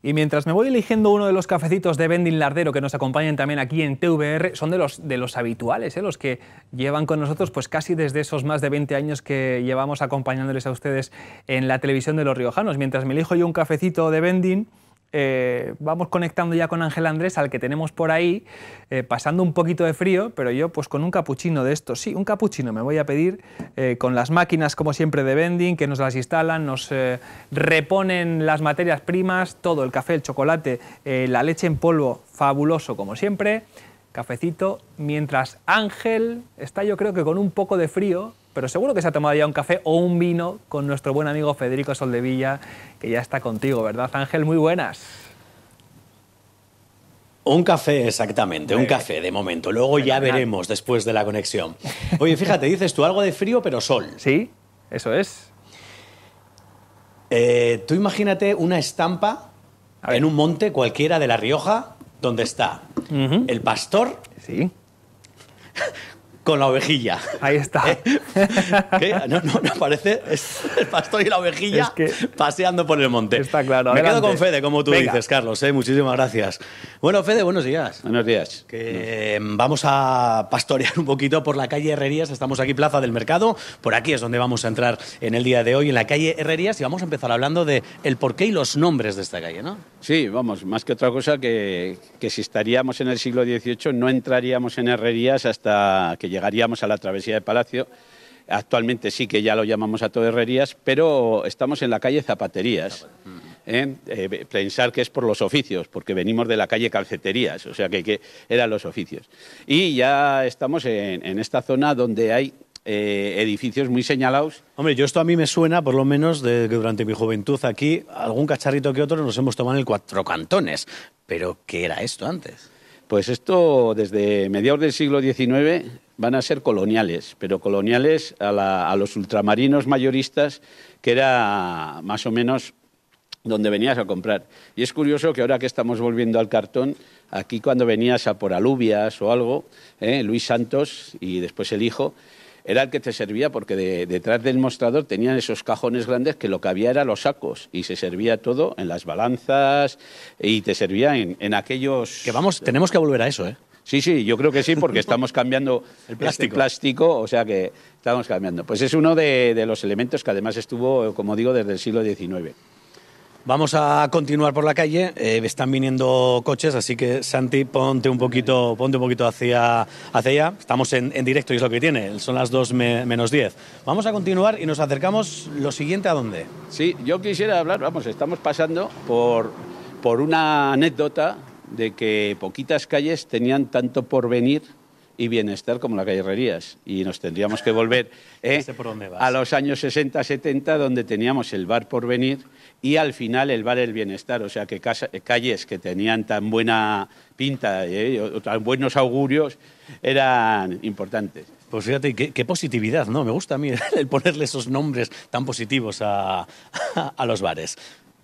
Y mientras me voy eligiendo uno de los cafecitos de Vending Lardero que nos acompañan también aquí en TVR, son de los habituales, los que llevan con nosotros pues casi desde esos más de 20 años que llevamos acompañándoles a ustedes en la televisión de los riojanos. Mientras me elijo yo un cafecito de Vending, vamos conectando ya con Ángel Andrés, al que tenemos por ahí, pasando un poquito de frío, pero yo pues con un capuchino de estos, sí, un capuchino me voy a pedir, con las máquinas como siempre de Vending, que nos las instalan, nos reponen las materias primas, todo, el café, el chocolate, la leche en polvo, fabuloso como siempre, cafecito, mientras Ángel está yo creo que con un poco de frío, pero seguro que se ha tomado ya un café o un vino con nuestro buen amigo Federico Soldevilla, que ya está contigo, ¿verdad, Ángel? Muy buenas. Un café, exactamente, un café de momento. Luego ya veremos después de la conexión. Oye, fíjate, dices tú algo de frío, pero sol. Sí, eso es. Tú imagínate una estampa en un monte cualquiera de La Rioja, donde está el pastor. Sí. Con la ovejilla. Ahí está. ¿Qué? No, parece el pastor y la ovejilla paseando por el monte. Está claro. Me adelante. quedo con Fede, como tú dices, Carlos. Muchísimas gracias. Bueno, Fede, buenos días. Buenos días. Vamos a pastorear un poquito por la calle Herrerías. Estamos aquí, Plaza del Mercado. Por aquí es donde vamos a entrar en el día de hoy, en la calle Herrerías, y vamos a empezar hablando de el porqué y los nombres de esta calle, ¿no? Sí, vamos, más que otra cosa que si estaríamos en el siglo XVIII no entraríamos en Herrerías hasta que llegaríamos a la travesía de Palacio. Actualmente sí que ya lo llamamos a todo Herrerías, pero estamos en la calle Zapaterías. Pensar que es por los oficios, porque venimos de la calle Calceterías, o sea que eran los oficios. Y ya estamos en esta zona donde hay edificios muy señalados. Hombre, esto a mí me suena, por lo menos, de que durante mi juventud aquí, algún cacharrito que otro nos hemos tomado en el Cuatro Cantones. ¿Pero qué era esto antes? Pues esto, desde mediados del siglo XIX, van a ser coloniales, pero coloniales a los ultramarinos mayoristas, que era más o menos donde venías a comprar. Y es curioso que ahora que estamos volviendo al cartón, aquí cuando venías a por alubias o algo, Luis Santos y después el hijo, era el que te servía, porque detrás del mostrador tenían esos cajones grandes que lo que había era los sacos, y se servía todo en las balanzas y te servía en aquellos... Que vamos, tenemos que volver a eso, ¿eh? Sí, yo creo que sí, porque estamos cambiando el plástico. Este plástico, o sea que estamos cambiando. Pues es uno de los elementos que además estuvo, como digo, desde el siglo XIX. Vamos a continuar por la calle, están viniendo coches, así que Santi, ponte un poquito hacia allá. Estamos en directo y es lo que tiene, son las 2 menos 10. Vamos a continuar y nos acercamos, lo siguiente, ¿a dónde? Sí, yo quisiera hablar, estamos pasando por una anécdota de que poquitas calles tenían tanto porvenir y bienestar como la calle Herrerías, y nos tendríamos que volver por dónde vas. A los años 60-70, donde teníamos el bar Porvenir y al final el bar El Bienestar, o sea que calles que tenían tan buena pinta o tan buenos augurios eran importantes. Pues fíjate, qué positividad, ¿no? Me gusta a mí el ponerle esos nombres tan positivos a los bares.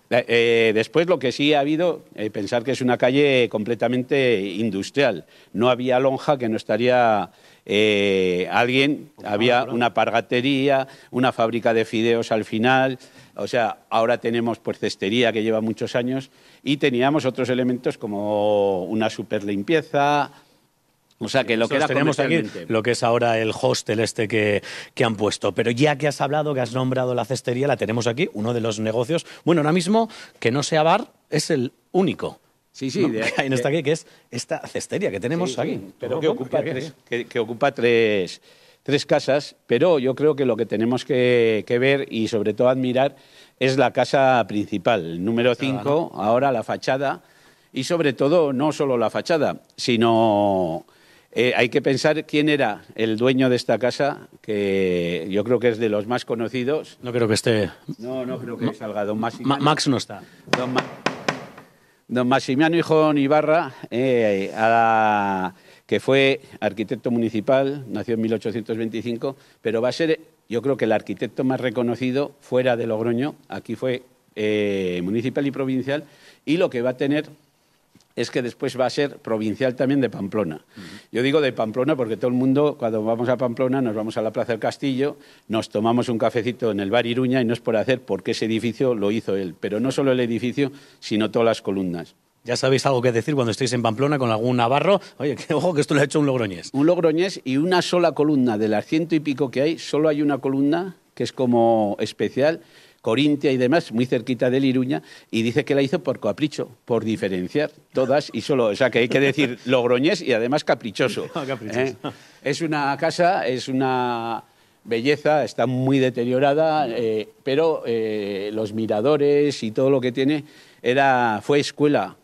Después lo que sí ha habido, pensar que es una calle completamente industrial. No había lonja que no estaría alguien, había una pargatería, una fábrica de fideos al final, o sea, ahora tenemos pues cestería que lleva muchos años y teníamos otros elementos como una super limpieza. O sea, que lo que era tenemos aquí, lo que es ahora el hostel que han puesto. Pero ya que has hablado, que has nombrado la cestería, la tenemos aquí, uno de los negocios. Bueno, ahora mismo, que no sea bar, es el único. Sí, ¿no? Que hay en esta aquí, que es esta cestería que tenemos aquí. Pero que ocupa tres casas, pero yo creo que lo que tenemos que ver y sobre todo admirar es la casa principal, el número 5, ¿no? Ahora la fachada, y sobre todo no solo la fachada, sino... hay que pensar quién era el dueño de esta casa, que yo creo que es de los más conocidos. No creo que esté... No creo que salga don Maximiano. Max no está. Don Maximiano Hijón Ibarra, que fue arquitecto municipal, nació en 1825, pero va a ser, yo creo que el arquitecto más reconocido fuera de Logroño. Aquí fue municipal y provincial, y lo que va a tener es que después va a ser provincial también de Pamplona. Yo digo de Pamplona porque todo el mundo, cuando vamos a Pamplona, nos vamos a la Plaza del Castillo, nos tomamos un cafecito en el bar Iruña y no es por hacer, porque ese edificio lo hizo él. Pero no solo el edificio, sino todas las columnas. Ya sabéis algo que decir cuando estéis en Pamplona con algún navarro. Oye, que ojo que esto lo ha hecho un logroñés. Un logroñés y una sola columna. De las 100 y pico que hay, solo hay una columna que es como especial, Corintia y demás, muy cerquita del Iruña, y dice que la hizo por capricho, por diferenciar todas y solo, o sea que hay que decir logroñés y además caprichoso. Caprichoso. Es una casa, es una belleza, está muy deteriorada, pero los miradores y todo lo que tiene fue escuela.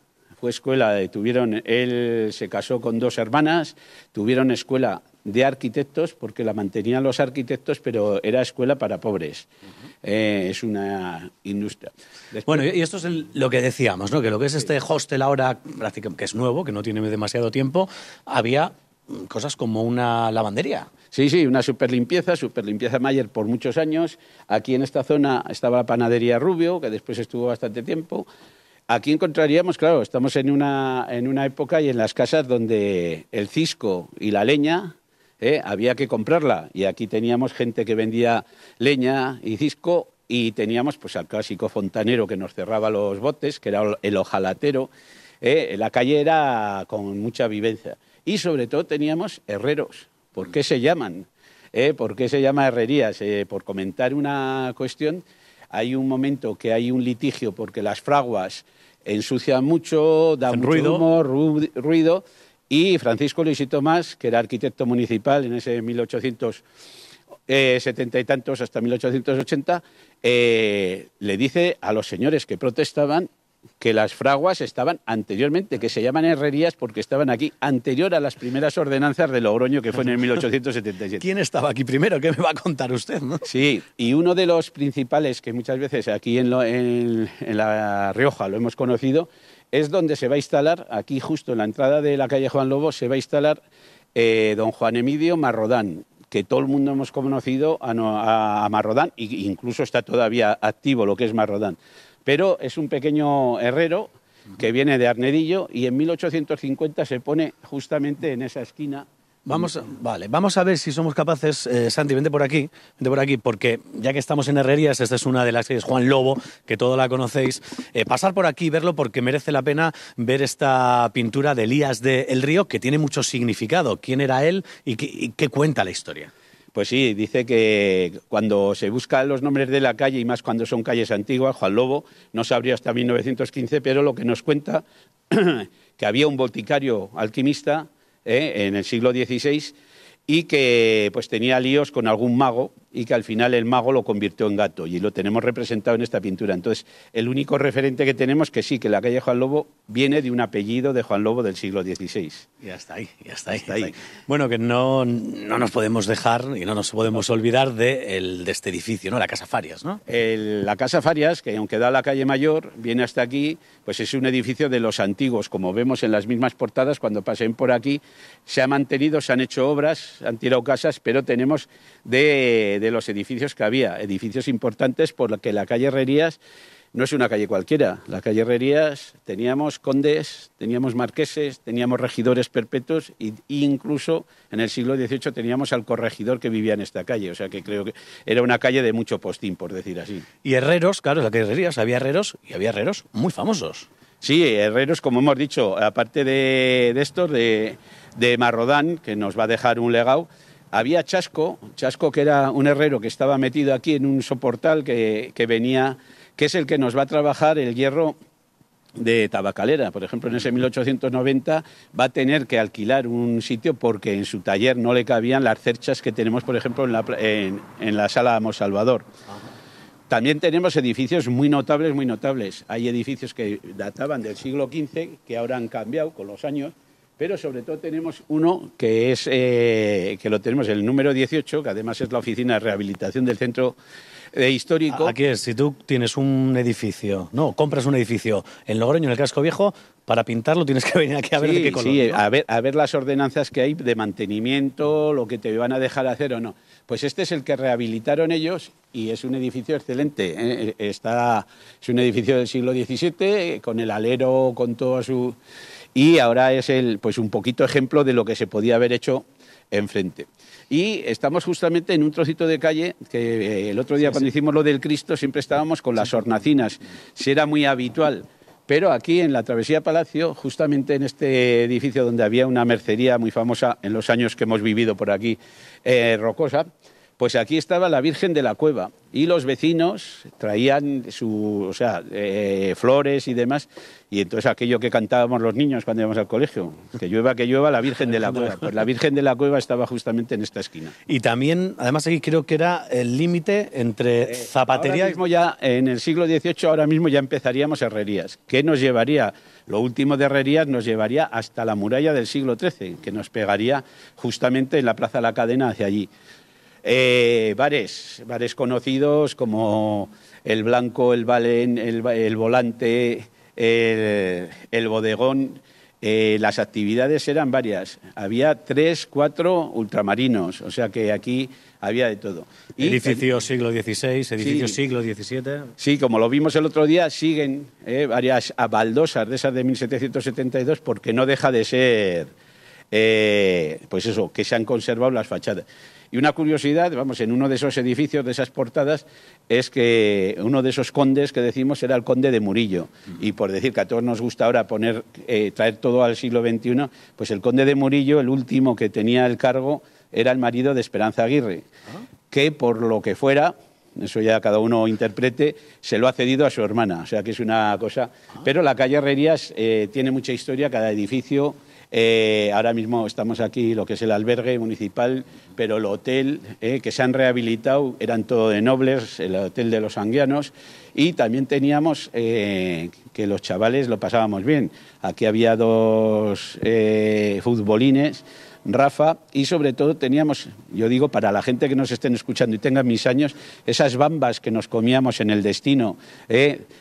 Él se casó con 2 hermanas, tuvieron escuela de arquitectos, porque la mantenían los arquitectos, pero era escuela para pobres. Es una industria. Después, bueno, y esto es lo que decíamos, ¿no? Que lo que es este hostel ahora, que es nuevo, que no tiene demasiado tiempo, había cosas como una lavandería. Sí, una superlimpieza Mayer por muchos años. Aquí en esta zona estaba la panadería Rubio, que después estuvo bastante tiempo. Aquí encontraríamos, claro, estamos en una época y en las casas donde el cisco y la leña había que comprarla. Y aquí teníamos gente que vendía leña y cisco y teníamos pues al clásico fontanero que nos cerraba los botes, que era el ojalatero. La calle era con mucha vivencia. Y sobre todo teníamos herreros. ¿Por qué se llaman? ¿Por qué se llama herrerías? Por comentar una cuestión, hay un momento que hay un litigio porque las fraguas ensucian mucho, dan mucho humo, ruido, y Francisco Luis y Tomás, que era arquitecto municipal en ese 1870 y tantos hasta 1880, le dice a los señores que protestaban que las fraguas estaban anteriormente, que se llaman herrerías porque estaban aquí anterior a las primeras ordenanzas de Logroño, que fue en el 1877. ¿Quién estaba aquí primero? ¿Qué me va a contar usted, no? Sí, y uno de los principales, que muchas veces aquí en La Rioja lo hemos conocido, es donde se va a instalar, aquí justo en la entrada de la calle Juan Lobo, se va a instalar don Juan Emidio Marrodán, que todo el mundo hemos conocido a Marrodán, e incluso está todavía activo lo que es Marrodán. Pero es un pequeño herrero que viene de Arnedillo y en 1850 se pone justamente en esa esquina. Vamos a ver si somos capaces, Santi, vente por aquí, porque ya que estamos en herrerías, esta es una de las calles Juan Lobo, que todos la conocéis, pasar por aquí y verlo porque merece la pena ver esta pintura de Elías de El Río, que tiene mucho significado. ¿Quién era él y qué cuenta la historia? Pues sí, dice que cuando se buscan los nombres de la calle, y más cuando son calles antiguas, Juan Lobo no se abrió hasta 1915, pero lo que nos cuenta que había un boticario alquimista en el siglo XVI y que pues tenía líos con algún mago y que al final el mago lo convirtió en gato y lo tenemos representado en esta pintura. Entonces, el único referente que tenemos que sí, que la calle Juan Lobo viene de un apellido de Juan Lobo del siglo XVI. Ya está ahí. Bueno, que no nos podemos dejar y no nos podemos olvidar de este edificio, ¿no? La Casa Farias, ¿no? La Casa Farias, que aunque da a la calle Mayor, viene hasta aquí, pues es un edificio de los antiguos, como vemos en las mismas portadas, cuando pasen por aquí, se ha mantenido, se han hecho obras, han tirado casas, pero tenemos de los edificios que había, edificios importantes, por lo que la calle Herrerías no es una calle cualquiera. La calle Herrerías teníamos condes, teníamos marqueses, teníamos regidores perpetuos e incluso en el siglo XVIII teníamos al corregidor que vivía en esta calle. O sea que creo que era una calle de mucho postín, por decir así. Y herreros, claro, en la calle Herrerías había herreros y había herreros muy famosos. Sí, herreros, como hemos dicho, aparte de estos, de Marrodán, que nos va a dejar un legado. Había Chasco, que era un herrero que estaba metido aquí en un soportal que venía, que es el que nos va a trabajar el hierro de Tabacalera. Por ejemplo, en ese 1890 va a tener que alquilar un sitio porque en su taller no le cabían las cerchas que tenemos, por ejemplo, en la sala Amo Salvador. También tenemos edificios muy notables. Hay edificios que databan del siglo XV, que ahora han cambiado con los años, pero sobre todo tenemos uno que es que lo tenemos el número 18, que además es la oficina de rehabilitación del centro histórico. Aquí es, si tú tienes un edificio, compras un edificio en Logroño, en el Casco Viejo, para pintarlo tienes que venir aquí a ver de qué color. Sí, ¿no? a ver las ordenanzas que hay de mantenimiento, lo que te van a dejar hacer o no. Pues este es el que rehabilitaron ellos y es un edificio excelente. Es un edificio del siglo XVII, con el alero, con todo su... y ahora es pues un poquito ejemplo de lo que se podía haber hecho enfrente. Y estamos justamente en un trocito de calle que el otro día cuando hicimos lo del Cristo siempre estábamos con las hornacinas, si era muy habitual. Pero aquí en la Travesía Palacio, justamente en este edificio donde había una mercería muy famosa en los años que hemos vivido por aquí, rocosa, pues aquí estaba la Virgen de la Cueva y los vecinos traían flores y demás, y entonces aquello que cantábamos los niños cuando íbamos al colegio, que llueva la Virgen de la Cueva, pues la Virgen de la Cueva estaba justamente en esta esquina. Y también, además aquí creo que era el límite entre zapatería... Ahora mismo ya, en el siglo XVIII, ahora mismo ya empezaríamos herrerías. ¿Qué nos llevaría? Lo último de herrerías nos llevaría hasta la muralla del siglo XIII, que nos pegaría justamente en la Plaza de la Cadena hacia allí. Bares conocidos como el Blanco, el Balén, el Volante, el Bodegón. Las actividades eran varias. Había 3, 4 ultramarinos, o sea que aquí había de todo. Edificios siglo XVI, edificios siglo XVII. Sí, como lo vimos el otro día, siguen varias baldosas de esas de 1772 porque no deja de ser, pues eso, que se han conservado las fachadas. Y una curiosidad, vamos, en uno de esos edificios, de esas portadas, es que uno de esos condes que decimos era el conde de Murillo. Y por decir que a todos nos gusta ahora traer todo al siglo XXI, pues el conde de Murillo, el último que tenía el cargo, era el marido de Esperanza Aguirre, que por lo que fuera, eso ya cada uno interprete, se lo ha cedido a su hermana. O sea que es una cosa... Pero la calle Herrerías tiene mucha historia, cada edificio... ahora mismo estamos aquí, lo que es el albergue municipal, pero el hotel que se han rehabilitado eran todo de nobles, el hotel de los Anguianos, y también teníamos que los chavales lo pasábamos bien. Aquí había 2 futbolines, Rafa, y sobre todo teníamos, yo digo, para la gente que nos estén escuchando y tengan mis años, esas bambas que nos comíamos en el Destino,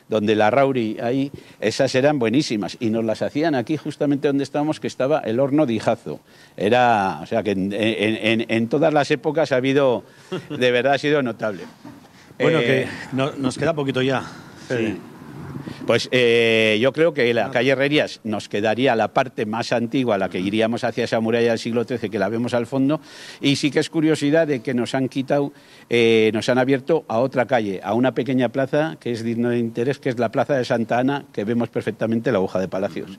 donde la Rauri, ahí, esas eran buenísimas, y nos las hacían aquí justamente donde estábamos, que estaba el horno de Ijazo. O sea que en todas las épocas ha habido, de verdad ha sido notable. Bueno, que nos queda poquito ya, Fede. Sí. Pues yo creo que la calle Herrerías nos quedaría la parte más antigua, la que iríamos hacia esa muralla del siglo XIII, que la vemos al fondo, y sí que es curiosidad de que nos han quitado, nos han abierto a otra calle, a una pequeña plaza que es digno de interés, que es la Plaza de Santa Ana, que vemos perfectamente la aguja de Palacios.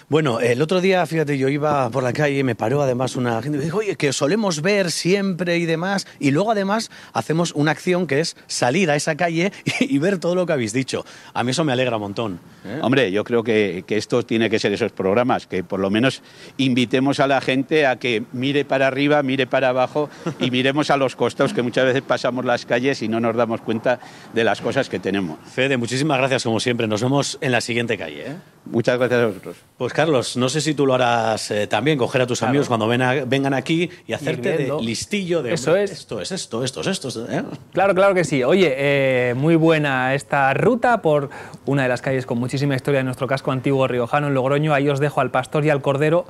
Bueno, el otro día, fíjate, yo iba por la calle y me paró además una gente y me dijo, oye, que solemos ver siempre y demás, y luego además hacemos una acción que es salir a esa calle y ver todo lo que habéis dicho. A mí eso me alegra un montón. Hombre, yo creo que esto tiene que ser esos programas, que por lo menos invitemos a la gente a que mire para arriba, mire para abajo y miremos a los costados, que muchas veces pasamos las calles y no nos damos cuenta de las cosas que tenemos. Fede, muchísimas gracias como siempre. Nos vemos en la siguiente calle. Muchas gracias a vosotros. Pues Carlos, no sé si tú lo harás también, coger a tus amigos cuando vengan aquí y hacerte de listillo de... Eso es. Esto es esto. Claro que sí. Oye, muy buena esta ruta por una de las calles con muchísima historia de nuestro casco antiguo riojano en Logroño. Ahí os dejo al pastor y al cordero,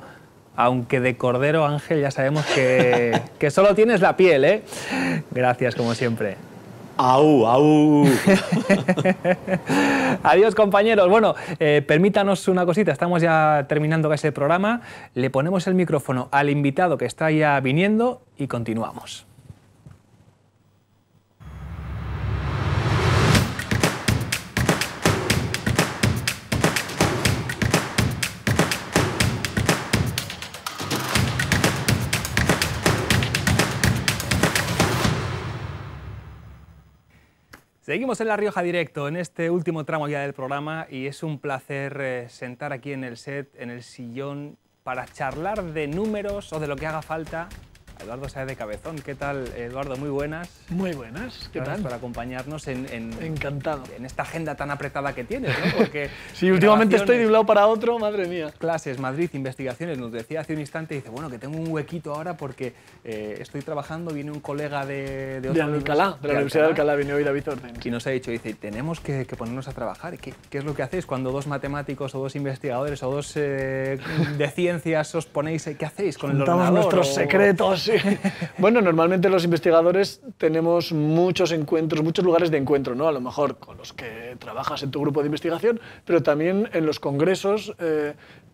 aunque de cordero, Ángel, ya sabemos que solo tienes la piel, ¿eh? Gracias, como siempre. ¡Au! Adiós, compañeros. Bueno, permítanos una cosita, estamos ya terminando casi el programa. Le ponemos el micrófono al invitado que está ya viniendo y continuamos. Seguimos en La Rioja Directo, en este último tramo ya del programa, y es un placer sentar aquí en el set, en el sillón, para charlar de números o de lo que haga falta. Eduardo Sáez de Cabezón. ¿Qué tal, Eduardo? Muy buenas. Muy buenas. ¿Qué Gracias tal? por acompañarnos Encantado. en esta agenda tan apretada que tienes, ¿no? Porque sí, últimamente estoy de un lado para otro, madre mía. Clases, Madrid, investigaciones. Nos decía hace un instante, dice, bueno, que tengo un huequito ahora porque estoy trabajando, viene un colega de Alcalá, de la Universidad de Alcalá, viene hoy David Orden. Y nos ha dicho, dice, tenemos que ponernos a trabajar. ¿Qué es lo que hacéis cuando 2 matemáticos o 2 investigadores o 2 de ciencias os ponéis? ¿Qué hacéis con el ordenador? Nuestros secretos Sí. Bueno, normalmente los investigadores tenemos muchos encuentros, muchos lugares de encuentro, ¿no? A lo mejor con los que trabajas en tu grupo de investigación, pero también en los congresos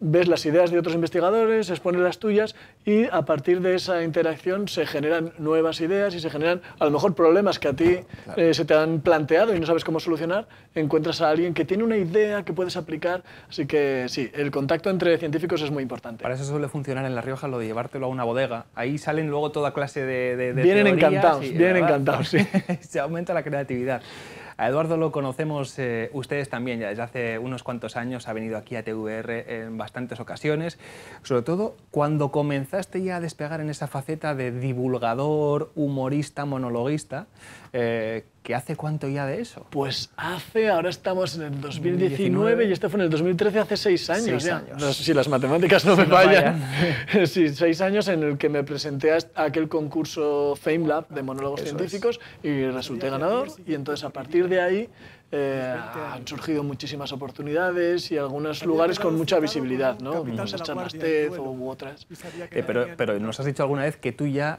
ves las ideas de otros investigadores, expones las tuyas y a partir de esa interacción se generan nuevas ideas y se generan a lo mejor problemas que a ti se te han planteado y no sabes cómo solucionar. Encuentras a alguien que tiene una idea que puedes aplicar. Así que sí, el contacto entre científicos es muy importante. Para eso suele funcionar en La Rioja lo de llevártelo a una bodega. Ahí salen luego toda clase de vienen teorías encantados, y, vienen ¿verdad? encantados, sí. Se aumenta la creatividad. A Eduardo lo conocemos ustedes también, ya desde hace unos cuantos años ha venido aquí a TVR en bastantes ocasiones, sobre todo cuando comenzaste ya a despegar en esa faceta de divulgador, humorista, monologuista, ¿que hace cuánto ya de eso? Pues ahora estamos en el 2019 y este fue en el 2013, hace 6 años ya. No sé si las matemáticas no me fallan. Sí, 6 años en el que me presenté a aquel concurso FameLab de monólogos científicos y resulté ganador, y entonces a partir de ahí han surgido muchísimas oportunidades y algunos lugares con mucha visibilidad, ¿no? Las charlas TED u otras. Pero nos has dicho alguna vez que tú ya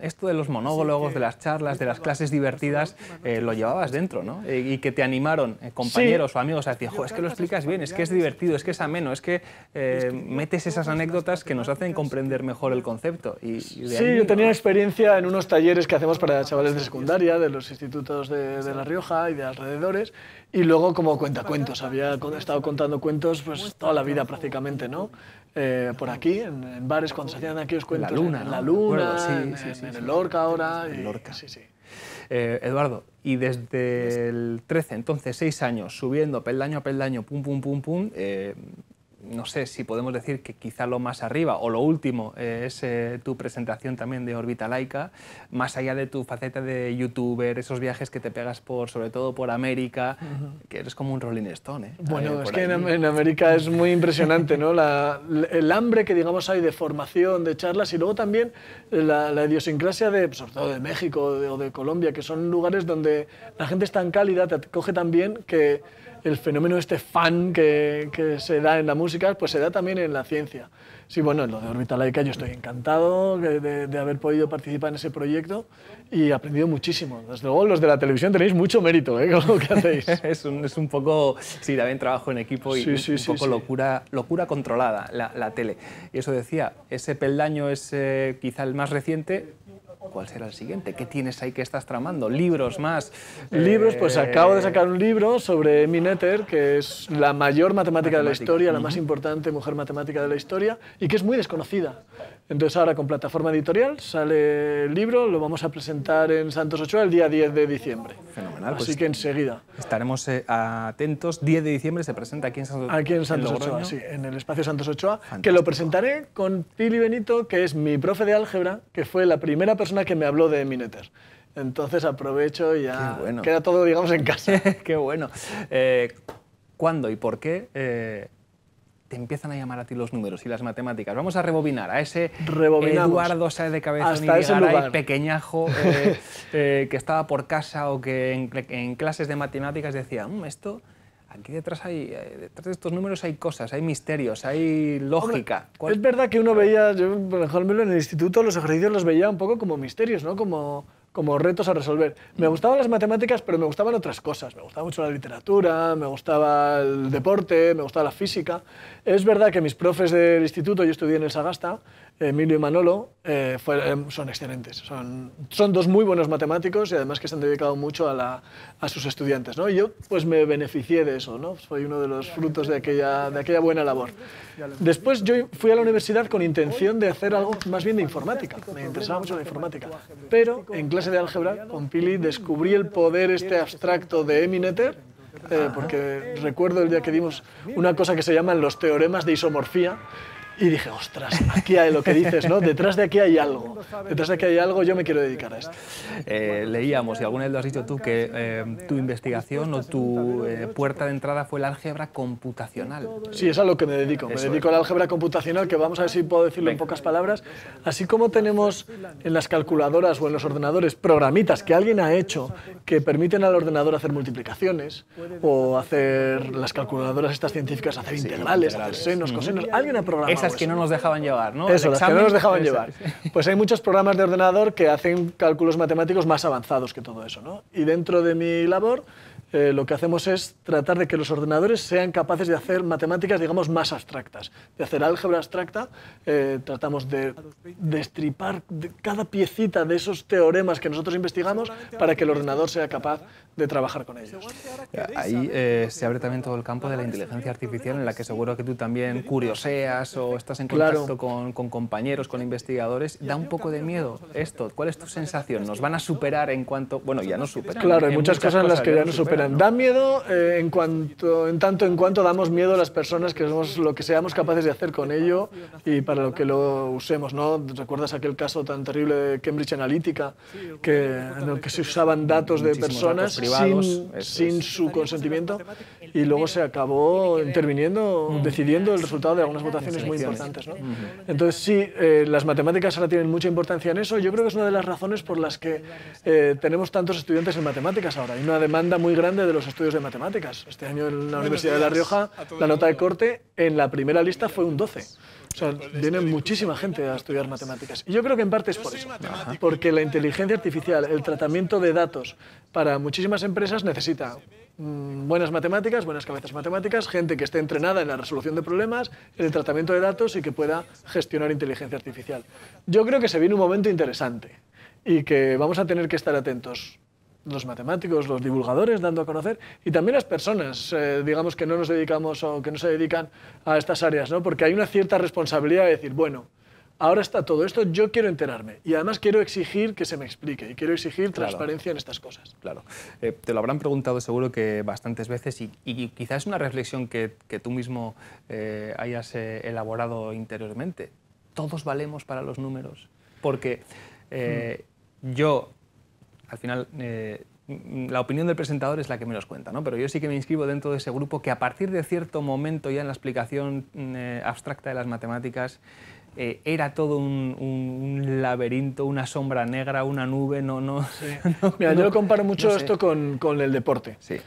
esto de los monólogos, de las charlas, de las clases divertidas, lo llevabas dentro, ¿no? Y que te animaron compañeros o amigos a decir, jo, es que lo explicas bien, es que es divertido, es que es ameno, es que metes esas anécdotas que nos hacen comprender mejor el concepto. Sí, yo tenía experiencia en unos talleres que hacemos para chavales de secundaria, de los institutos de La Rioja y de alrededor. Y luego como cuentacuentos, había estado contando cuentos pues toda la vida prácticamente, ¿no? Por aquí, en bares, cuando se hacían aquellos cuentos. En La Luna, en el Lorca ahora. El Lorca. Sí, sí. Eduardo, y desde el 13, entonces 6 años, subiendo peldaño a peldaño, pum, pum, pum, pum, no sé si podemos decir que quizá lo más arriba o lo último es tu presentación también de Órbita Laica, más allá de tu faceta de youtuber, esos viajes que te pegas sobre todo por América, que eres como un Rolling Stone. Bueno, es que en América es muy impresionante, ¿no? El hambre que digamos hay de formación, de charlas, y luego también la idiosincrasia sobre todo de México o de Colombia, que son lugares donde la gente es tan cálida, te acoge tan bien, que el fenómeno fan que se da en la música, pues se da también en la ciencia. Sí, bueno, en lo de Órbita Laica yo estoy encantado de haber podido participar en ese proyecto y he aprendido muchísimo. Desde luego, los de la televisión tenéis mucho mérito con lo que hacéis. es un poco, sí, también trabajo en equipo y un poco locura controlada, la tele. Y eso decía, ese peldaño es quizá el más reciente. ¿Cuál será el siguiente? ¿Qué tienes ahí que estás tramando? ¿Libros más? Libros, pues acabo de sacar un libro sobre Emmy Noether, que es la mayor matemática de la historia, la más importante mujer matemática de la historia, y que es muy desconocida. Entonces ahora con plataforma editorial sale el libro, lo vamos a presentar en Santos Ochoa el día 10 de diciembre. Fenomenal. Así que enseguida. Estaremos atentos. 10 de diciembre se presenta aquí en Santos Ochoa. Aquí en Santos Ochoa, sí, en el espacio Santos Ochoa, que lo presentaré con Pili Benito, que es mi profe de álgebra, que fue la primera persona que me habló de Emmy Noether. Entonces aprovecho y ya queda todo, digamos, en casa. Qué bueno. ¿Cuándo y por qué te empiezan a llamar a ti los números y las matemáticas? Vamos a rebobinar a ese Eduardo Sáez de Cabezón y Garay, pequeñajo, que estaba por casa o que en clases de matemáticas decía, esto... Aquí detrás de estos números hay cosas, hay misterios, hay lógica. Hombre, es verdad que uno veía, yo por ejemplo en el instituto los ejercicios los veía un poco como misterios, ¿no? Como retos a resolver. Me gustaban las matemáticas, pero me gustaban otras cosas. Me gustaba mucho la literatura, me gustaba el deporte, me gustaba la física. Es verdad que mis profes del instituto, yo estudié en el Sagasta, Emilio y Manolo, son excelentes. Son dos muy buenos matemáticos y además que se han dedicado mucho a sus estudiantes, ¿no? Y yo pues me beneficié de eso, ¿no? Soy uno de los frutos de aquella buena labor. Después yo fui a la universidad con intención de hacer algo más bien de informática. Me interesaba mucho la informática. Pero en clase de álgebra, con Pili, descubrí el poder abstracto de Emmy Noether, porque recuerdo el día que dimos una cosa que se llaman los teoremas de isomorfía, y dije, ostras, aquí hay lo que dices, ¿no? Detrás de aquí hay algo. Detrás de aquí hay algo, yo me quiero dedicar a esto. Leíamos, y alguna vez lo has dicho tú, que tu investigación o tu puerta de entrada fue el álgebra computacional. Sí, es a lo que me dedico. Me dedico al álgebra computacional, que vamos a ver si puedo decirlo en pocas palabras. Así como tenemos en las calculadoras o en los ordenadores programitas que alguien ha hecho que permiten al ordenador hacer multiplicaciones o hacer las calculadoras estas científicas, hacer integrales, hacer senos, cosenos. Alguien ha programado esas que no nos dejaban llevar, ¿no? Eso, El las que examen, no nos dejaban eso llevar. es. Pues hay muchos programas de ordenador que hacen cálculos matemáticos más avanzados que todo eso, ¿no? Y dentro de mi labor, lo que hacemos es tratar de que los ordenadores sean capaces de hacer matemáticas, digamos, más abstractas, de hacer álgebra abstracta. Tratamos de destripar cada piecita de esos teoremas que nosotros investigamos para que el ordenador sea capaz de trabajar con ellos. Ahí se abre también todo el campo de la inteligencia artificial, en la que seguro que tú también curioseas o estás en contacto con compañeros, con investigadores. ¿Da un poco de miedo esto? ¿Cuál es tu sensación? ¿Nos van a superar en cuanto...? Bueno, ya nos superan. Claro, hay muchas cosas en las que ya nos superan. ¿no? Da miedo en tanto en cuanto damos miedo a las personas que somos lo que seamos capaces de hacer con ello y para lo que lo usemos, ¿no? ¿Recuerdas aquel caso tan terrible de Cambridge Analytica, en el que se usaban datos de personas sin su consentimiento y luego se acabó interviniendo, decidiendo el resultado de algunas votaciones muy importantes, ¿no? Entonces sí, las matemáticas ahora tienen mucha importancia en eso. Yo creo que es una de las razones por las que tenemos tantos estudiantes en matemáticas ahora. Hay una demanda muy grande de los estudios de matemáticas. Este año en la Universidad de La Rioja la nota de corte en la primera lista fue un 12. O sea, viene muchísima gente a estudiar matemáticas. Y yo creo que en parte es por eso. Porque la inteligencia artificial, el tratamiento de datos para muchísimas empresas necesita buenas matemáticas, buenas cabezas matemáticas, gente que esté entrenada en la resolución de problemas, en el tratamiento de datos y que pueda gestionar inteligencia artificial. Yo creo que se viene un momento interesante y que vamos a tener que estar atentos. Los matemáticos, los divulgadores dando a conocer y también las personas, digamos, que no nos dedicamos o que no se dedican a estas áreas, ¿no? Porque hay una cierta responsabilidad de decir, bueno, ahora está todo esto, yo quiero enterarme y además quiero exigir que se me explique y quiero exigir transparencia en estas cosas. Claro. Te lo habrán preguntado seguro que bastantes veces y quizás es una reflexión que tú mismo hayas elaborado interiormente. ¿Todos valemos para los números? Porque yo... Al final, la opinión del presentador es la que menos cuenta, ¿no? Pero yo sí que me inscribo dentro de ese grupo que a partir de cierto momento ya en la explicación abstracta de las matemáticas era todo un laberinto, una sombra negra, una nube, Mira, yo comparo mucho esto con el deporte. Sí.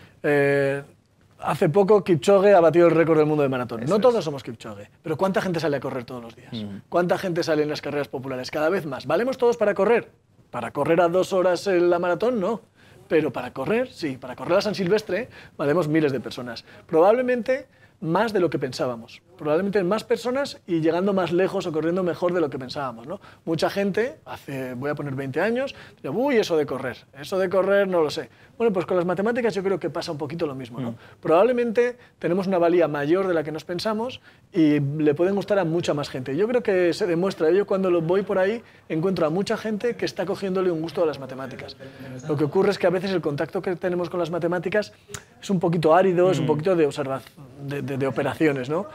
Hace poco Kipchoge ha batido el récord del mundo de maratón. No todos somos Kipchoge, pero ¿cuánta gente sale a correr todos los días? ¿Cuánta gente sale en las carreras populares? Cada vez más. ¿Valemos todos para correr? Para correr a 2 horas en la maratón, no. Pero para correr, sí. Para correr a San Silvestre, valemos miles de personas. Probablemente más de lo que pensábamos. Probablemente más personas y llegando más lejos o corriendo mejor de lo que pensábamos, ¿no? Mucha gente, voy a poner 20 años, dice, uy, eso de correr no lo sé. Bueno, pues con las matemáticas yo creo que pasa un poquito lo mismo, ¿no? Probablemente tenemos una valía mayor de la que nos pensamos y le pueden gustar a mucha más gente. Yo creo que se demuestra. Yo cuando voy por ahí encuentro a mucha gente que está cogiéndole un gusto a las matemáticas. Lo que ocurre es que a veces el contacto que tenemos con las matemáticas es un poquito árido, es un poquito de de operaciones, ¿no?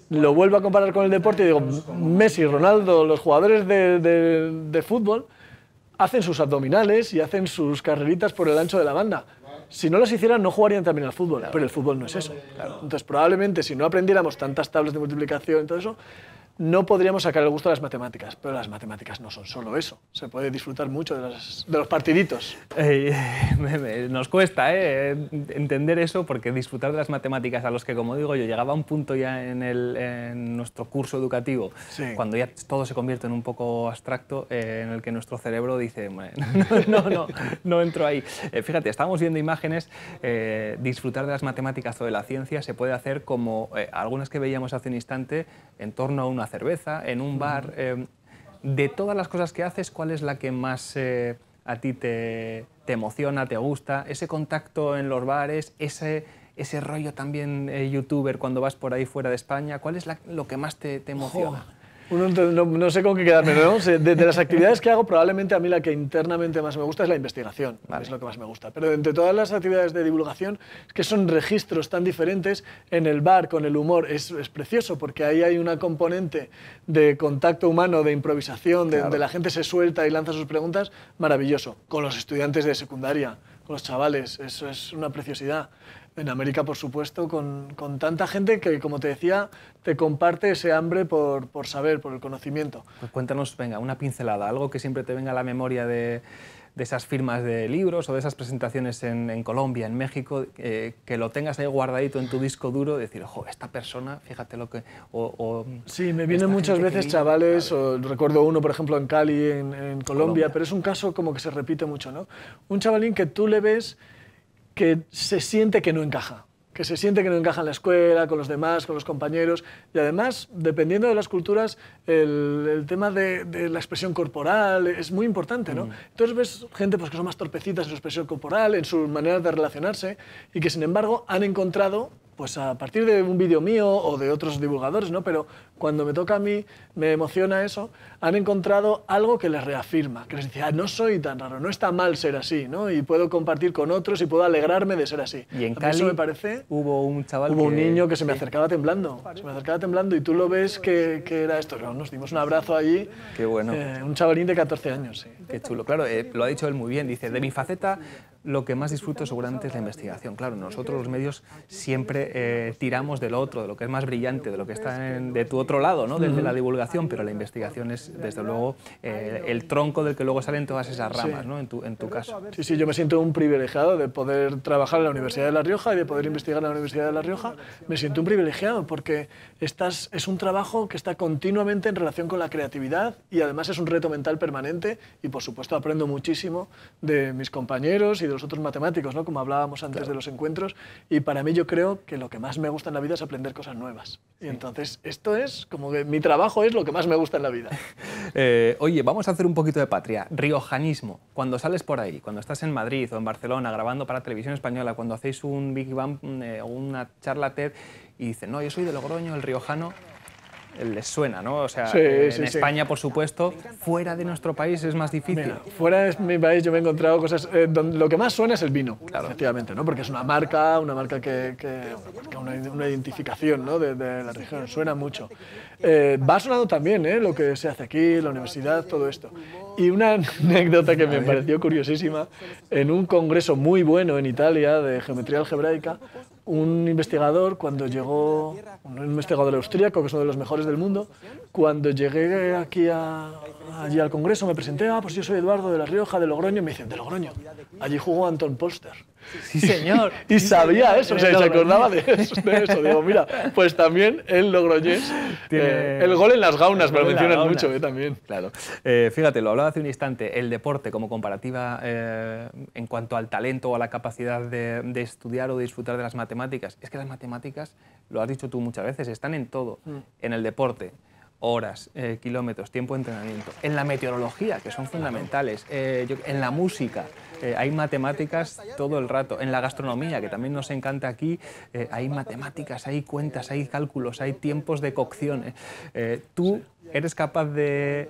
Lo vuelvo a comparar con el deporte y digo, Messi, Ronaldo, los jugadores de fútbol hacen sus abdominales y hacen sus carreritas por el ancho de la banda. Si no las hicieran, no jugarían también al fútbol, pero el fútbol no es eso. Entonces, probablemente, si no aprendiéramos tantas tablas de multiplicación y todo eso, no podríamos sacar el gusto a las matemáticas, pero las matemáticas no son solo eso. Se puede disfrutar mucho de los partiditos. Nos cuesta entender eso, porque disfrutar de las matemáticas, a los que, como digo yo, llegaba a un punto ya en nuestro curso educativo, cuando ya todo se convierte en un poco abstracto, en el que nuestro cerebro dice, no entro ahí. Fíjate, estábamos viendo imágenes, disfrutar de las matemáticas o de la ciencia se puede hacer como algunas que veíamos hace un instante, en torno a una cerveza, en un bar. De todas las cosas que haces, ¿cuál es la que más a ti te emociona, te gusta? Ese contacto en los bares, ese rollo también youtuber cuando vas por ahí fuera de España, ¿cuál es lo que más te emociona? No sé con qué quedarme, ¿no? De las actividades que hago, probablemente a mí la que internamente más me gusta es la investigación, es lo que más me gusta. Pero entre todas las actividades de divulgación, es que son registros tan diferentes. En el bar, con el humor, es precioso, porque ahí hay una componente de contacto humano, de improvisación, donde la gente se suelta y lanza sus preguntas, maravilloso. Con los estudiantes de secundaria, con los chavales, eso es una preciosidad. En América, por supuesto, con tanta gente que, como te decía, te comparte ese hambre por saber, por el conocimiento. Pues cuéntanos, venga, una pincelada, algo que siempre te venga a la memoria de de esas firmas de libros o de esas presentaciones en Colombia, en México, que lo tengas ahí guardadito en tu disco duro, decir, ojo, esta persona, fíjate lo que... Sí, me vienen muchas veces chavales, o recuerdo uno, por ejemplo, en Cali, en Colombia, pero es un caso como que se repite mucho, ¿no? Un chavalín que tú le ves que se siente que no encaja. Que se siente que no encaja en la escuela, con los demás, con los compañeros. Y además, dependiendo de las culturas, el tema de la expresión corporal es muy importante, ¿no? Entonces ves gente pues, que son más torpecitas en su expresión corporal, en su manera de relacionarse, y que sin embargo han encontrado, pues a partir de un vídeo mío o de otros divulgadores, ¿no? Pero cuando me toca a mí, me emociona eso, han encontrado algo que les reafirma, que les dice, no soy tan raro, no está mal ser así, ¿no? Y puedo compartir con otros y puedo alegrarme de ser así. Y en Cali eso me parece, hubo un chaval un niño que se me acercaba temblando, y tú lo ves que era esto. Nos dimos un abrazo allí. Qué bueno. Un chavalín de 14 años, sí. Qué chulo. Claro, lo ha dicho él muy bien. Dice, de mi faceta, lo que más disfruto seguramente es la investigación. Claro, nosotros los medios siempre tiramos de lo otro, de lo que es más brillante, de lo que está de tu otro lado, ¿no? Desde la divulgación, pero la investigación es, desde luego, el tronco del que luego salen todas esas ramas, ¿no? En tu caso. Sí, sí, yo me siento un privilegiado de poder trabajar en la Universidad de La Rioja y de poder investigar en la Universidad de La Rioja. Me siento un privilegiado porque es un trabajo que está continuamente en relación con la creatividad y además es un reto mental permanente y, por supuesto, aprendo muchísimo de mis compañeros y de los otros matemáticos, ¿no? Como hablábamos antes de los encuentros, y para mí yo creo que lo que más me gusta en la vida es aprender cosas nuevas. Y entonces esto es como que mi trabajo es lo que más me gusta en la vida. Oye, vamos a hacer un poquito de patria. Riojanismo. Cuando sales por ahí, cuando estás en Madrid o en Barcelona grabando para Televisión Española, cuando hacéis un Big Bang o una charla TED y dicen, no, yo soy de Logroño, el riojano, les suena, ¿no? O sea, sí, en España, por supuesto, fuera de nuestro país es más difícil. Mira, fuera de mi país yo me he encontrado cosas... donde lo que más suena es el vino, claro. Efectivamente, ¿no? Porque es una marca una identificación, ¿no? de la región, suena mucho. Va sonando también, lo que se hace aquí, la universidad, todo esto. Y una anécdota que me pareció curiosísima, en un congreso muy bueno en Italia de geometría algebraica, un investigador, cuando llegó, un investigador austríaco, que es uno de los mejores del mundo, cuando llegué aquí allí al congreso, me presenté, pues yo soy Eduardo de La Rioja, de Logroño, y me dicen, ¿de Logroño? Allí jugó Anton Polster. Sí, señor. Y sabía eso, o sea, se acordaba de eso. Digo, mira, pues también el logroñés, el gol en las gaunas, me lo mencionan mucho también. Claro. Fíjate, lo hablaba hace un instante, el deporte como comparativa en cuanto al talento o a la capacidad de estudiar o de disfrutar de las matemáticas. Es que las matemáticas, lo has dicho tú muchas veces, están en todo. En el deporte, horas, kilómetros, tiempo de entrenamiento. En la meteorología, que son fundamentales. En la música. Hay matemáticas todo el rato. En la gastronomía, que también nos encanta aquí, hay matemáticas, hay cuentas, hay cálculos, hay tiempos de cocción. ¿Tú eres capaz de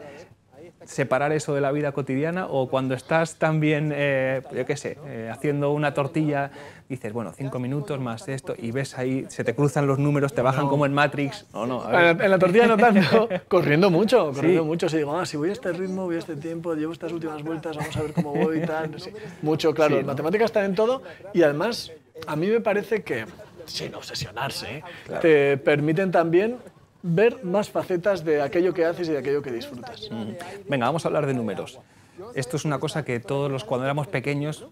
separar eso de la vida cotidiana o cuando estás también, yo qué sé, haciendo una tortilla, dices, bueno, 5 minutos más esto y ves ahí, se te cruzan los números, te bajan como en Matrix? ¿O no? En la tortilla no tanto, corriendo mucho, si digo, si voy a este ritmo, voy a este tiempo, llevo estas últimas vueltas, vamos a ver cómo voy y tal. Sí. Mucho, claro, las matemáticas están en todo y además a mí me parece que, sin obsesionarse, claro, te permiten también ver más facetas de aquello que haces y de aquello que disfrutas. Venga, vamos a hablar de números. Esto es una cosa que todos cuando éramos pequeños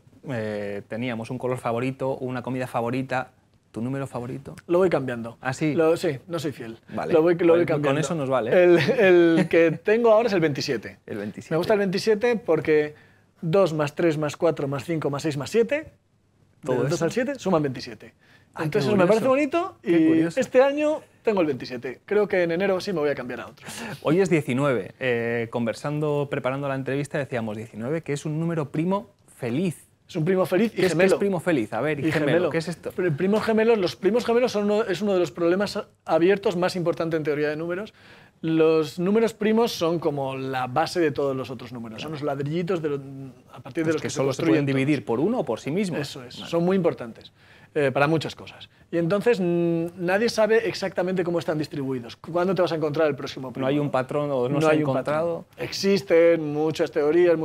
teníamos un color favorito, una comida favorita. ¿Tu número favorito? Lo voy cambiando. ¿Ah, sí? Sí, no soy fiel. Vale. Lo voy cambiando. Con eso nos vale. El que tengo ahora es el 27. El 27. Me gusta el 27 porque 2 más 3 más 4 más 5 más 6 más 7, del 2 al 7, suman 27. Entonces me parece bonito y este año tengo el 27. Creo que en enero sí me voy a cambiar a otro. Hoy es 19. Conversando, preparando la entrevista, decíamos 19, que es un número primo feliz. Es un primo feliz y gemelo. ¿Qué es primo feliz? A ver, y gemelo. ¿Qué es esto? Los primos gemelos es uno de los problemas abiertos más importantes en teoría de números. Los números primos son como la base de todos los otros números. Son los ladrillitos a partir de los que solo se pueden dividir por uno o por sí mismos. Eso es. Vale. Son muy importantes para muchas cosas. Y entonces nadie sabe exactamente cómo están distribuidos. ¿Cuándo te vas a encontrar el próximo primo? No hay un patrón o no se ha encontrado. Existen muchas teorías,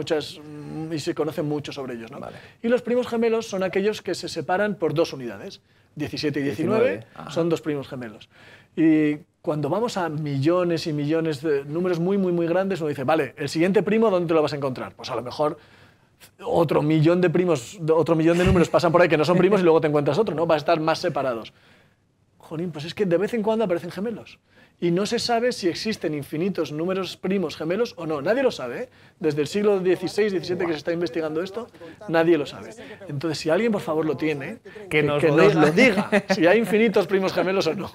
y se conoce mucho sobre ellos, ¿no? Vale. Y los primos gemelos son aquellos que se separan por 2 unidades. 17 y 19 son 2 primos gemelos. Y cuando vamos a millones y millones de números muy, muy, muy grandes, uno dice, vale, el siguiente primo, ¿dónde te lo vas a encontrar? Pues a lo mejor otro millón de números pasan por ahí que no son primos y luego te encuentras otro, ¿no? Va a estar más separados. Jolín, pues es que de vez en cuando aparecen gemelos. Y no se sabe si existen infinitos números primos gemelos o no. Nadie lo sabe, ¿eh? Desde el siglo XVI, XVII que se está investigando esto, nadie lo sabe. Entonces, si alguien por favor lo tiene, que nos lo diga, si hay infinitos primos gemelos o no.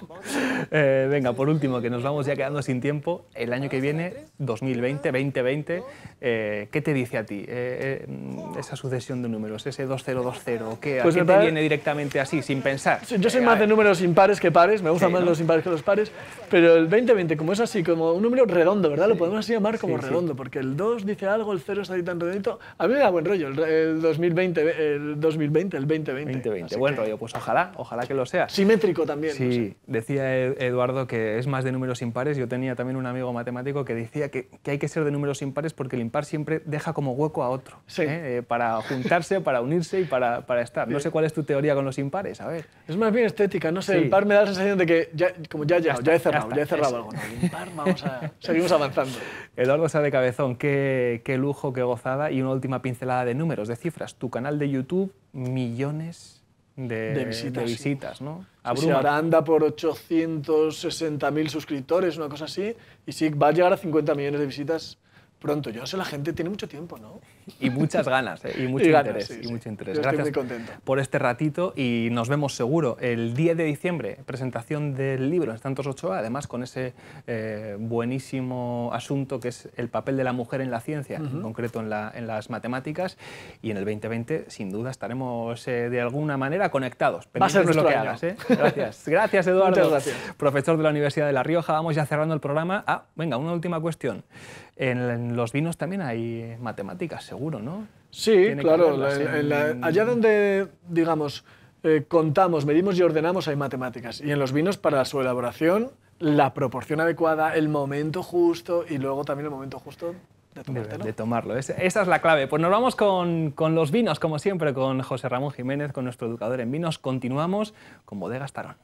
Venga, por último, que nos vamos ya quedando sin tiempo. El año que viene, 2020, ¿qué te dice a ti esa sucesión de números, ese 2020? ¿Qué, pues ¿a qué te viene directamente así, sin pensar? Yo soy más de números impares que pares, me gustan más los impares que los pares, pero el 2020, como es así, como un número redondo, ¿verdad? Lo podemos así llamar como redondo, porque el 2 dice algo, el 0 está ahí tan redondito. A mí me da buen rollo el 2020, el 2020. Buen rollo, pues ojalá que lo sea. Simétrico también. Sí, no sé. Decía Eduardo que es más de números impares. Yo tenía también un amigo matemático que decía que hay que ser de números impares porque el impar siempre deja como hueco a otro, para juntarse, para unirse y para estar. No sé cuál es tu teoría con los impares, a ver. Es más bien estética, no sé, el par me da la sensación de que ya he cerrado algo. ¿No? El impar, seguimos avanzando. Eduardo Saez Cabezón, qué lujo, qué gozada. Y una última pincelada de números, de cifras. Tu canal de YouTube, millones de visitas, ¿no? Sí, ahora anda por 860.000 suscriptores, una cosa así, y sí, va a llegar a 50 millones de visitas pronto. Yo no sé, la gente tiene mucho tiempo, ¿no? Y muchas ganas, y mucho interés. Sí, mucho interés. Yo Gracias estoy muy contento por este ratito y nos vemos seguro el 10 de diciembre, presentación del libro en Santos Ochoa, además con ese buenísimo asunto que es el papel de la mujer en la ciencia, en concreto en las matemáticas, y en el 2020 sin duda estaremos de alguna manera conectados. Va a ser nuestro lo que año. hagas, ¿eh? Gracias Eduardo. Muchas gracias. Profesor de la Universidad de La Rioja. Vamos ya cerrando el programa. Venga, una última cuestión. En los vinos también hay matemáticas, seguro, ¿no? Sí, claro. Allá donde, digamos, contamos, medimos y ordenamos hay matemáticas. Y en los vinos, para su elaboración, la proporción adecuada, el momento justo y luego también el momento justo de tomarlo. Esa es la clave. Pues nos vamos con los vinos, como siempre, con José Ramón Jiménez, con nuestro educador en vinos. Continuamos con Bodegas Tarón.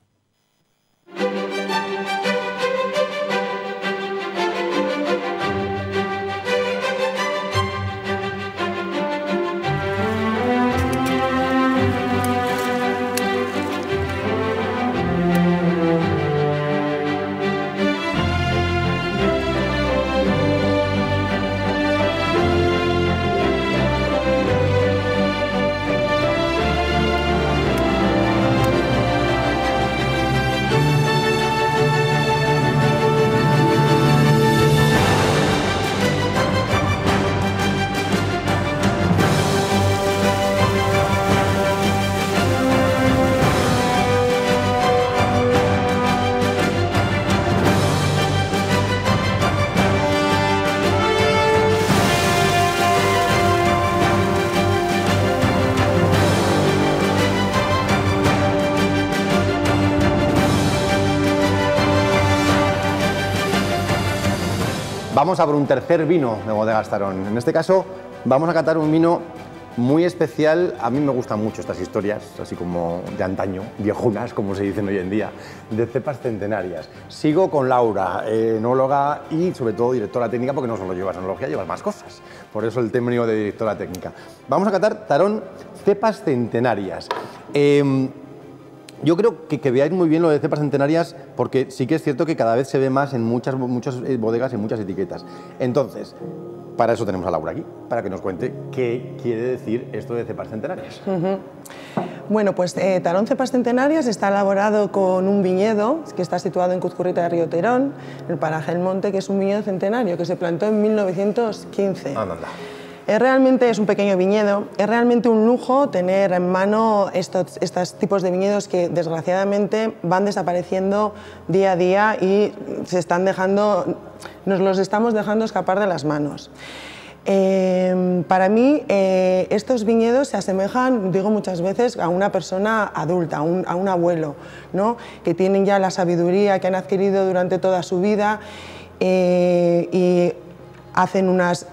Vamos a por un tercer vino de Bodegas Tarón. En este caso vamos a catar un vino muy especial. A mí me gustan mucho estas historias, así como de antaño, viejunas, como se dicen hoy en día, de cepas centenarias. Sigo con Laura, enóloga y sobre todo directora técnica, porque no solo llevas enología, llevas más cosas. Por eso el término de directora técnica. Vamos a catar Tarón cepas centenarias. Yo creo que veáis muy bien lo de cepas centenarias, porque sí que es cierto que cada vez se ve más en muchas bodegas, en muchas etiquetas. Entonces, para eso tenemos a Laura aquí, para que nos cuente qué quiere decir esto de cepas centenarias. Bueno, pues Tarón cepas centenarias está elaborado con un viñedo que está situado en Cuzcurrita de Río Terón, en el paraje del Monte, que es un viñedo centenario que se plantó en 1915. Anda. Realmente es un pequeño viñedo, es realmente un lujo tener en mano estos tipos de viñedos que desgraciadamente van desapareciendo día a día y nos los estamos dejando escapar de las manos. Para mí estos viñedos se asemejan, digo muchas veces, a una persona adulta, a un abuelo, ¿no? Que tienen ya la sabiduría que han adquirido durante toda su vida y hacen unas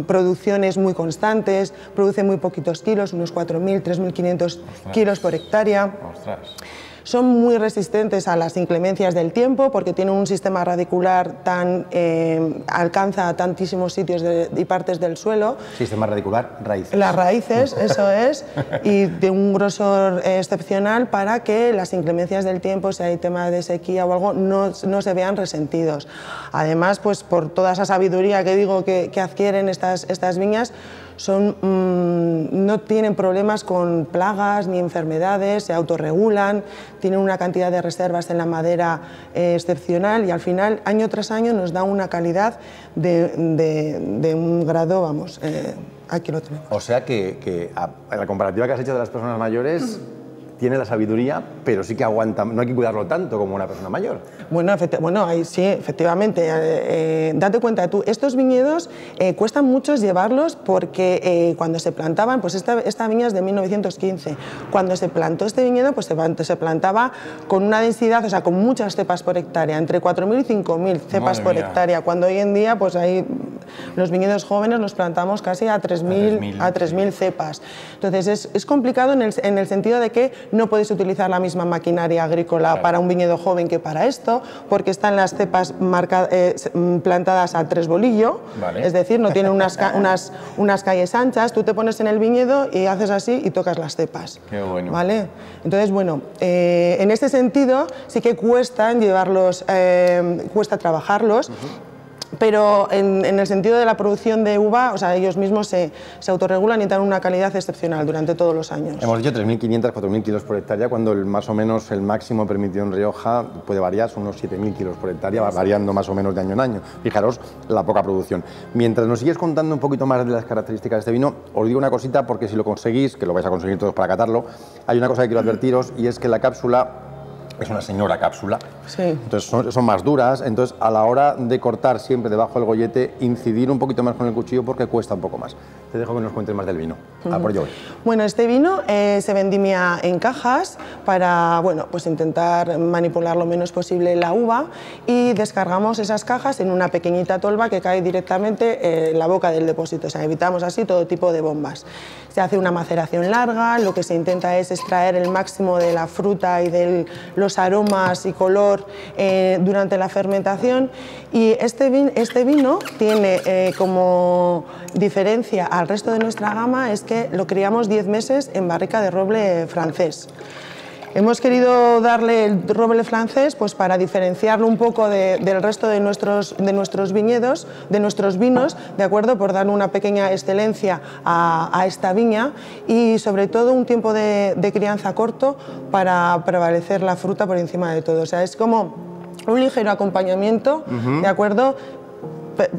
producciones muy constantes, producen muy poquitos kilos, unos 4.000, 3.500 kilos por hectárea. Ostras. Son muy resistentes a las inclemencias del tiempo porque tienen un sistema radicular alcanza a tantísimos sitios y partes del suelo. Sistema radicular, raíces. Las raíces, eso es, y de un grosor excepcional para que las inclemencias del tiempo, si hay tema de sequía o algo, no se vean resentidos. Además, pues por toda esa sabiduría que digo que adquieren estas viñas, no tienen problemas con plagas ni enfermedades, se autorregulan, tienen una cantidad de reservas en la madera excepcional y al final, año tras año, nos da una calidad de un grado, vamos, aquí lo tenemos. O sea que la comparativa que has hecho de las personas mayores tiene la sabiduría, pero sí que aguanta, no hay que cuidarlo tanto como una persona mayor. Bueno, sí, efectivamente. Date cuenta tú, estos viñedos cuestan mucho llevarlos porque cuando se plantaban, pues esta viña es de 1915, cuando se plantó este viñedo, pues se plantaba con una densidad, o sea, con muchas cepas por hectárea, entre 4.000 y 5.000 cepas por hectárea, cuando hoy en día, pues ahí los viñedos jóvenes los plantamos casi a 3.000 cepas. Entonces es complicado en el sentido de que no puedes utilizar la misma maquinaria agrícola para un viñedo joven que para esto, porque están las cepas plantadas a 3 bolillo, es decir, no tienen unas calles anchas, tú te pones en el viñedo y haces así y tocas las cepas. Qué bueno. ¿Vale? Entonces, bueno, en este sentido sí que cuesta llevarlos, cuesta trabajarlos. Pero en el sentido de la producción de uva, o sea, ellos mismos se autorregulan y dan una calidad excepcional durante todos los años. Hemos dicho 3.500, 4.000 kilos por hectárea, cuando más o menos el máximo permitido en Rioja puede variar, son unos 7.000 kilos por hectárea, variando más o menos de año en año. Fijaros la poca producción. Mientras nos sigues contando un poquito más de las características de este vino, os digo una cosita, porque si lo conseguís, que lo vais a conseguir todos para catarlo, hay una cosa que quiero advertiros, y es que la cápsula es una señora cápsula, sí. Entonces son más duras, entonces a la hora de cortar siempre debajo del gollete, incidir un poquito más con el cuchillo porque cuesta un poco más. Te dejo que nos cuentes más del vino. A por ello voy. Bueno, este vino se vendimia en cajas para, bueno, pues intentar manipular lo menos posible la uva, y descargamos esas cajas en una pequeñita tolva que cae directamente en la boca del depósito, o sea, evitamos así todo tipo de bombas. Se hace una maceración larga, lo que se intenta es extraer el máximo de la fruta y de los aromas y color durante la fermentación, y este vino tiene como diferencia al resto de nuestra gama es que lo criamos 10 meses en barrica de roble francés. Hemos querido darle el roble francés pues para diferenciarlo un poco del resto de nuestros viñedos, de nuestros vinos, ¿de acuerdo? Por dar una pequeña excelencia a esta viña, y sobre todo un tiempo de crianza corto para prevalecer la fruta por encima de todo. O sea, es como un ligero acompañamiento, ¿de acuerdo?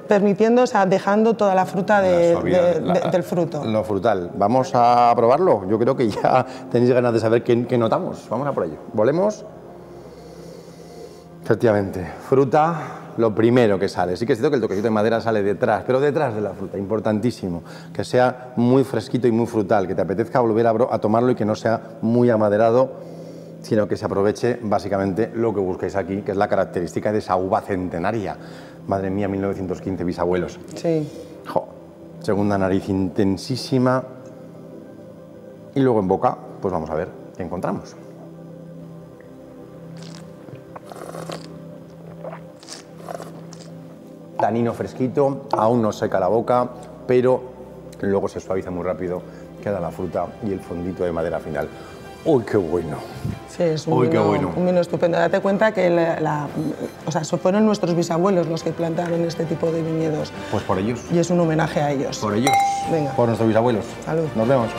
Permitiendo, o sea, dejando toda la fruta del fruto. Lo frutal. Vamos a probarlo. Yo creo que ya tenéis ganas de saber qué notamos. Vamos a por ello. Volemos. Efectivamente, fruta, lo primero que sale. Sí que es cierto que el toquecito de madera sale detrás, pero detrás de la fruta, importantísimo. Que sea muy fresquito y muy frutal, que te apetezca volver a tomarlo y que no sea muy amaderado, sino que se aproveche básicamente lo que busquéis aquí, que es la característica de esa uva centenaria. Madre mía, 1915, bisabuelos. Sí. Jo, segunda nariz intensísima. Y luego en boca, pues vamos a ver qué encontramos. Tanino fresquito, aún no seca la boca, pero luego se suaviza muy rápido, queda la fruta y el fondito de madera final. ¡Uy, qué bueno! Sí, es un vino estupendo. Date cuenta que o sea, fueron nuestros bisabuelos los que plantaron este tipo de viñedos. Pues por ellos. Y es un homenaje a ellos. Por ellos. Venga. Por nuestros bisabuelos. Salud. Nos vemos.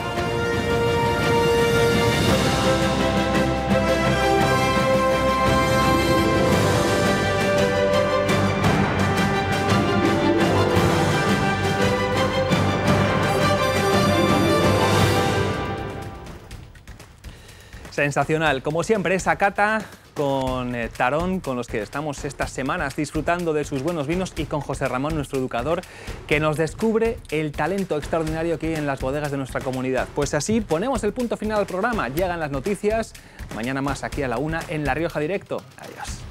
Sensacional, como siempre, esa cata con Tarón, con los que estamos estas semanas disfrutando de sus buenos vinos, y con José Ramón, nuestro educador, que nos descubre el talento extraordinario que hay en las bodegas de nuestra comunidad. Pues así ponemos el punto final al programa. Llegan las noticias, mañana más aquí a la 1 en La Rioja Directo. Adiós.